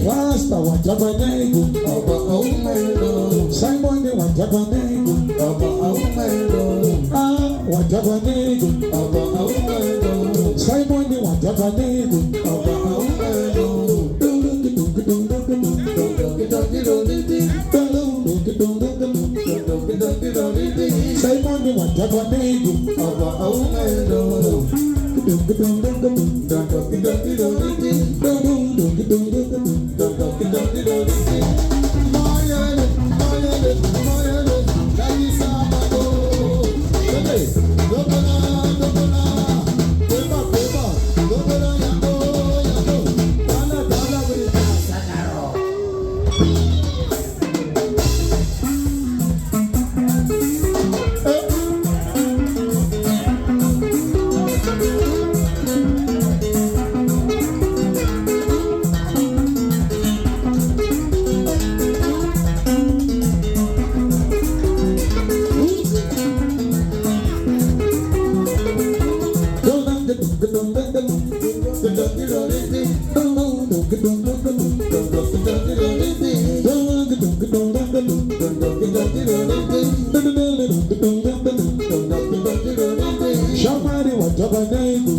Rasta wajabanego, Simon wajabanego, wajabanego, Simon wajabanego, Simon wajabanego, Somebody want to buy neighbor.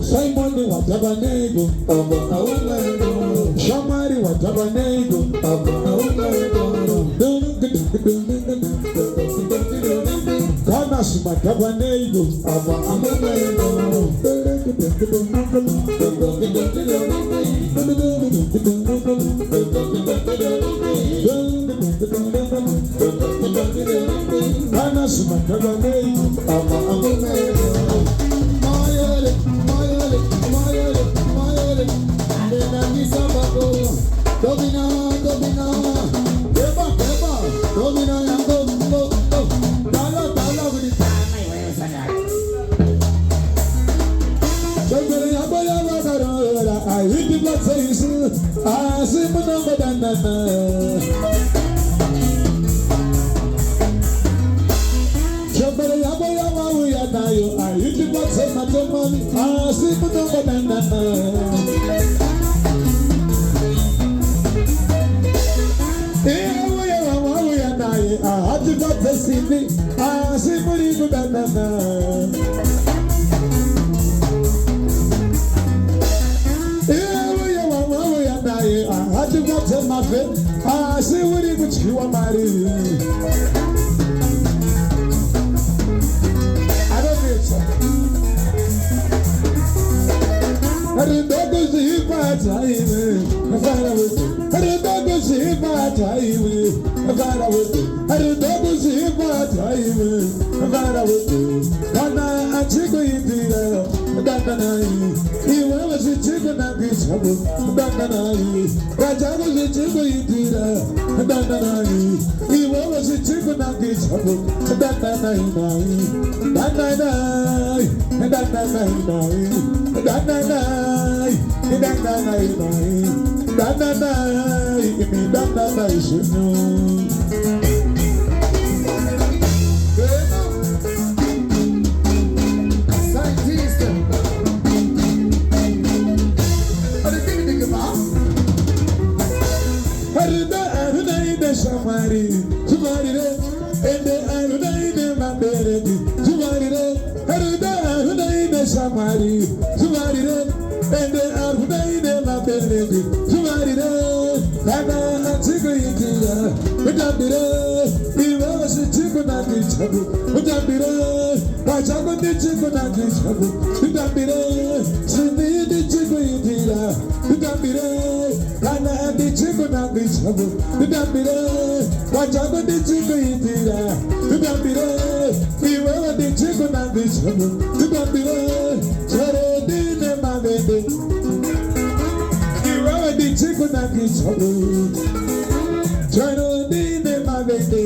Somebody want to buy neighbor. Somebody want to buy neighbor. Kanas matabanego, Kanas matabanego, I hit the blood face, I see my number than I hit the blood face, my money, I see my number than I had the blood face, I see my number than I had to go to my bed. I see what it was you are married. I don't think so. I didn't go to see if I time. I found out with it. I didn't go to see if I time. I found out with it. I didn't go to see if I time. I found out with it. And I took it there. He was a chicken and this trouble. Raja was a chicken eater. He was a chicken and this trouble. Somebody, somebody, and the Aruna, my baby, somebody, somebody, and the Aruna, my baby, somebody, and I take it here, but I'm he was a chicken and it's trouble, but I'm why I'm going to chicken and it's trouble, but I'm send me the chicken here, but I'm and I had the chicken and it's trouble, but I'm why I'm going to chicken here, but I'm he was the chicken and it's trouble, but I'm my baby. You are the chicken and it's trouble. Try to be my baby.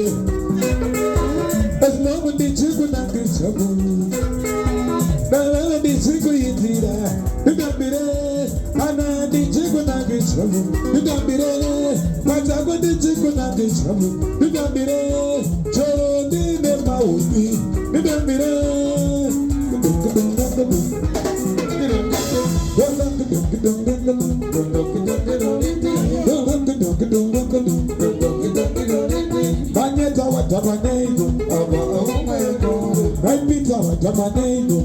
As love the chicken and the trouble. The chicken is there. You got me there. And the chicken and the trouble. You got me there. But I got the chicken and the trouble. You got me there. So the never will be. You got me there. Banyeta watamanengo, right Peter watamanengo,